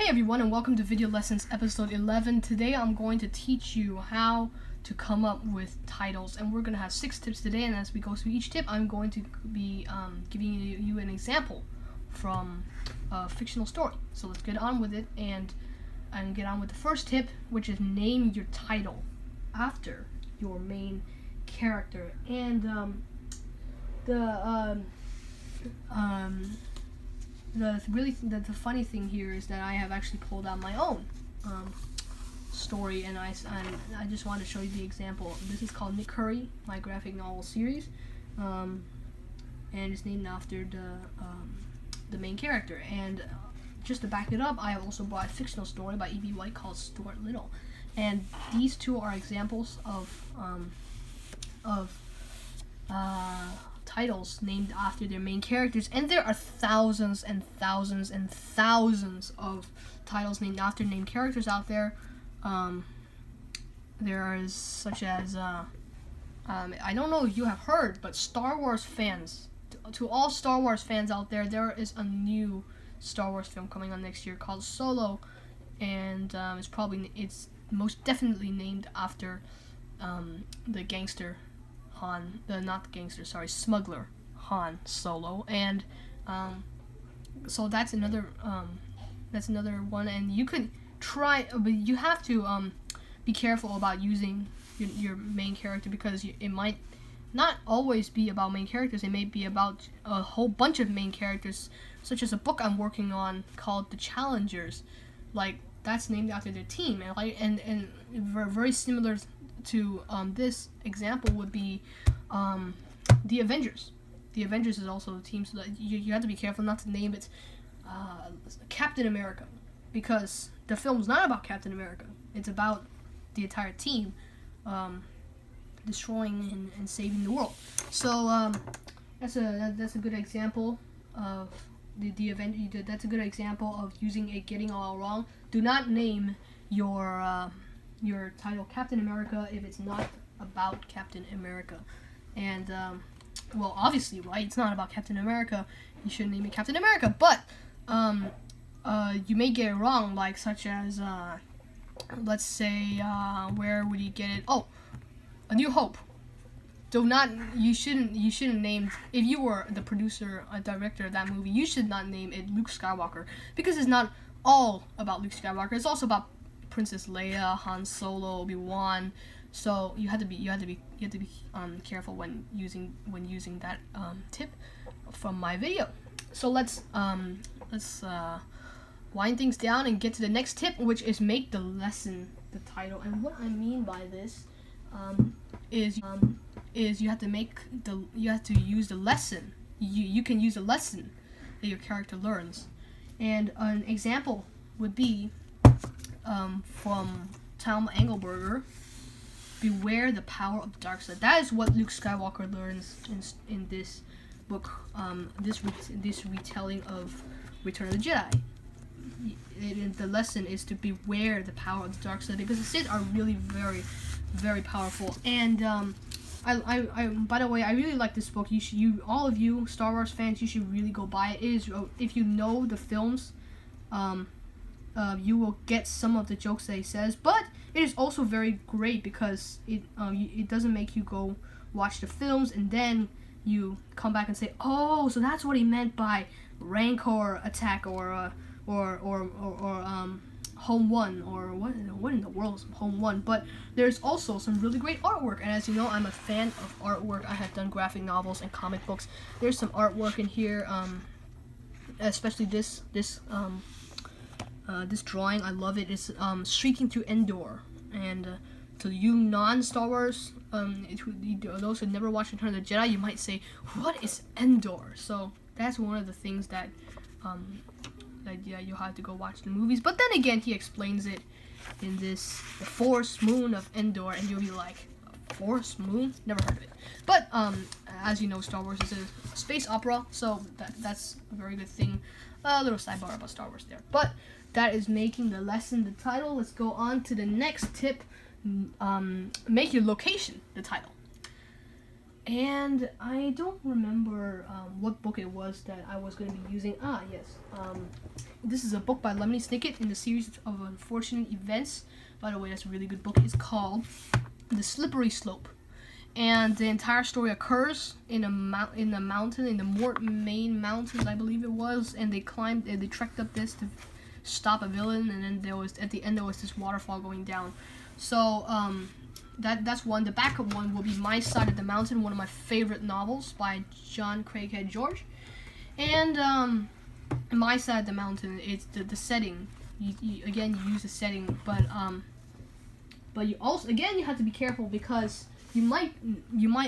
everyone, and welcome to Video Lessons episode 11. Today I'm going to teach you how to come up with titles, and we're going to have 6 tips today, and as we go through each tip I'm going to be giving you an example from a fictional story. So let's get on with it and get on with the first tip, which is name your title after your main character. And the funny thing here is that I have actually pulled out my own story, and I just want to show you the example. This is called Nick Curry, my graphic novel series, and it's named after the main character. And just to back it up, I have also brought a fictional story by E.B. White called Stuart Little, and these two are examples of titles named after their main characters, and there are thousands and thousands and thousands of titles named after named characters out there. There is such as I don't know if you have heard, but Star Wars fans, to all Star Wars fans out there is a new Star Wars film coming on next year called Solo, and it's most definitely named after the gangster Han, smuggler Han Solo, and so that's another one. And you could try, but you have to be careful about using your main character, because it might not always be about main characters. It may be about a whole bunch of main characters, such as a book I'm working on called The Challengers. Like, that's named after their team, and very similar to this example would be the Avengers. The Avengers is also a team, so that you have to be careful not to name it Captain America, because the film's not about Captain America. It's about the entire team destroying and saving the world. So that's a good example of the event. That's a good example of using a getting all wrong. Do not name your title Captain America if it's not about Captain America. And well, obviously, right, it's not about Captain America. You shouldn't name it Captain America. But you may get it wrong, like such as let's say where would you get it? Oh, A New Hope. You shouldn't name, if you were the producer or director of that movie, you should not name it Luke Skywalker, because it's not all about Luke Skywalker. It's also about Princess Leia, Han Solo, Obi-Wan. So you have to be careful when using that tip from my video. So let's wind things down and get to the next tip, which is make the lesson the title. And what I mean by this is you have to use the lesson. You can use a lesson that your character learns. And an example would be from Tom Engelberger, beware the power of the dark side. That is what Luke Skywalker learns in this book, this retelling of Return of the Jedi. The lesson is to beware the power of the dark side, because the Sith are really very, very powerful. And I by the way, I really like this book. All of you Star Wars fans, you should really go buy it. It is, if you know the films, you will get some of the jokes that he says, but it is also very great because it doesn't make you go watch the films and then you come back and say, oh, so that's what he meant by Rancor attack or Home One, or what in the world is Home One. But there's also some really great artwork, and as you know, I'm a fan of artwork. I have done graphic novels and comic books. There's some artwork in here, especially this drawing. I love it. It's Streaking Through Endor, and to you non-Star Wars, those who never watched Return of the Jedi, you might say, what is Endor? So that's one of the things that you'll have to go watch the movies. But then again, he explains it in this, the Force Moon of Endor, and you'll be like, Force Moon? Never heard of it. But as you know, Star Wars is a space opera, so that's a very good thing. A little sidebar about Star Wars there. But that is making the lesson the title. Let's go on to the next tip. Make your location the title. And I don't remember what book it was that I was going to be using. Yes. this is a book by Lemony Snicket in the series of unfortunate events. By the way, that's a really good book. It's called The Slippery Slope, and the entire story occurs in the mountain, in the Mortmain Mountains, I believe it was, and they trekked up this to stop a villain, and then at the end there was this waterfall going down. So that's one. The backup one will be My Side of the Mountain, one of my favorite novels by John Craighead George. And My Side of the Mountain, it's the setting. You use the setting, but you also, again, you have to be careful because you might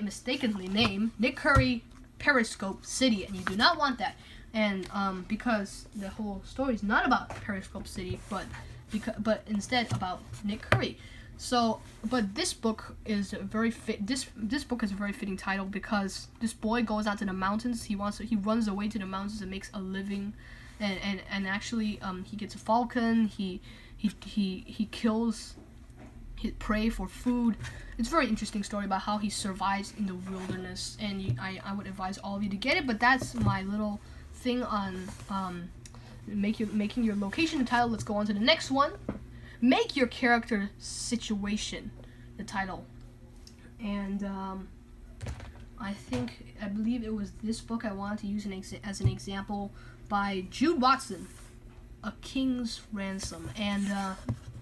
mistakenly name Nick Curry Periscope City, and you do not want that. And because the whole story is not about Periscope City, but instead about Nick Curry. So, but this book is this book is a very fitting title because this boy goes out to the mountains. He runs away to the mountains and makes a living, and actually he gets a falcon. He kills his prey for food. It's a very interesting story about how he survives in the wilderness, and I would advise all of you to get it. But that's my little thing on making your location the title. Let's go on to the next one. Make your character situation the title. And I believe it was this book I wanted to use as an example by Jude Watson, A King's Ransom. And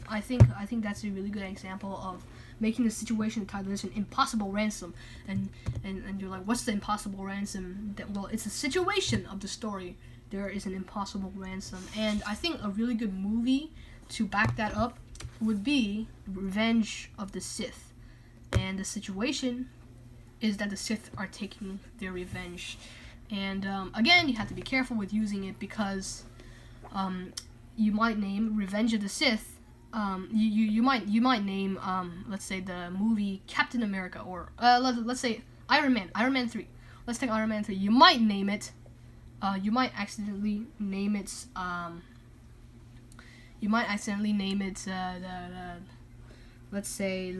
I think that's a really good example of making the situation title. There's an impossible ransom, and you're like, what's the impossible ransom? Well, it's a situation of the story. There is an impossible ransom, and I think a really good movie to back that up would be Revenge of the Sith, and the situation is that the Sith are taking their revenge. And again, you have to be careful with using it because you might name Revenge of the Sith. You might name let's say the movie Captain America, or let's say Iron Man 3. Let's take Iron Man 3. You might name it. You might accidentally name it. Let's say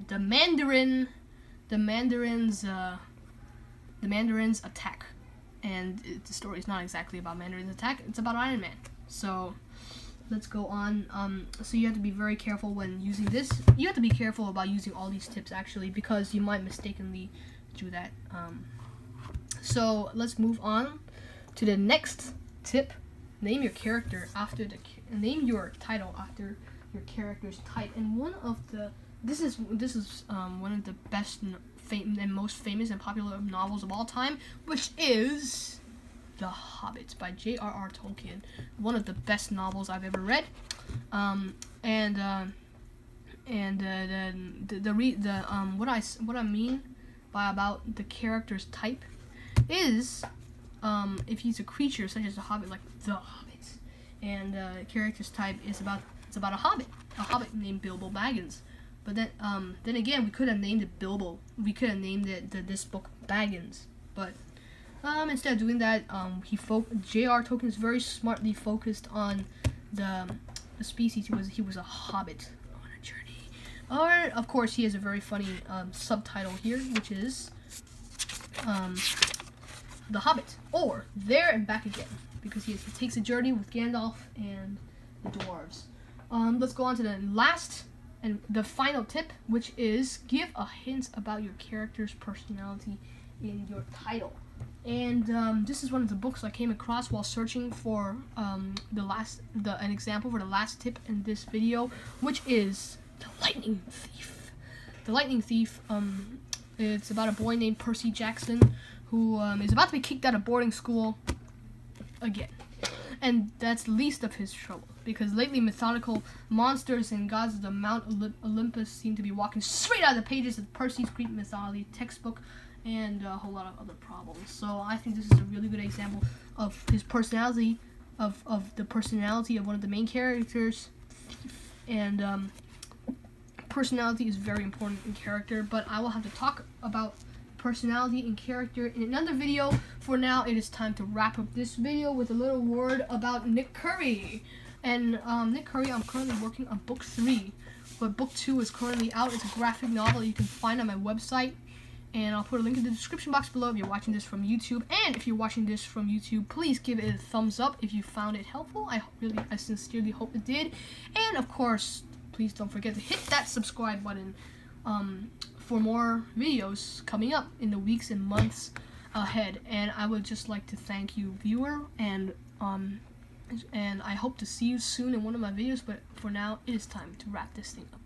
the Mandarin's attack, and the story is not exactly about Mandarin's attack. It's about Iron Man. So let's go on. So you have to be very careful when using this. You have to be careful about using all these tips actually, because you might mistakenly do that. So let's move on to the next tip. Name your character name your title after your character's type. And this is one of the best and most famous and popular novels of all time, which is The Hobbit by J.R.R. Tolkien. One of the best novels I've ever read. What I mean by about the character's type is if he's a creature such as a hobbit, like the Hobbit, and character's type is about a hobbit named Bilbo Baggins. But then again, we could have named it Bilbo. We could have named this book Baggins. But instead of doing that, J.R. Tolkien is very smartly focused on the species. He was a hobbit on a journey. Or of course, he has a very funny subtitle here, which is The Hobbit, or There and Back Again, because he takes a journey with Gandalf and the dwarves. Let's go on to the last and the final tip, which is give a hint about your character's personality in your title. And this is one of the books I came across while searching for an example for the last tip in this video, which is The Lightning Thief. The Lightning Thief, it's about a boy named Percy Jackson who is about to be kicked out of boarding school again. And that's least of his trouble, because lately mythological monsters and gods of the Mount Olympus seem to be walking straight out of the pages of Percy's Greek mythology textbook, and a whole lot of other problems. So I think this is a really good example of his personality, of the personality of one of the main characters. And personality is very important in character, but I will have to talk about personality and character in another video. For now, it is time to wrap up this video with a little word about Nick Curry. And Nick Curry, I'm currently working on book 3, but book 2 is currently out. It's a graphic novel you can find on my website, and I'll put a link in the description box below if you're watching this from YouTube. And if you're watching this from YouTube, please give it a thumbs up if you found it helpful. I sincerely hope it did. And of course, please don't forget to hit that subscribe button for more videos coming up in the weeks and months ahead. And I would just like to thank you, viewer, and I hope to see you soon in one of my videos. But for now, it is time to wrap this thing up.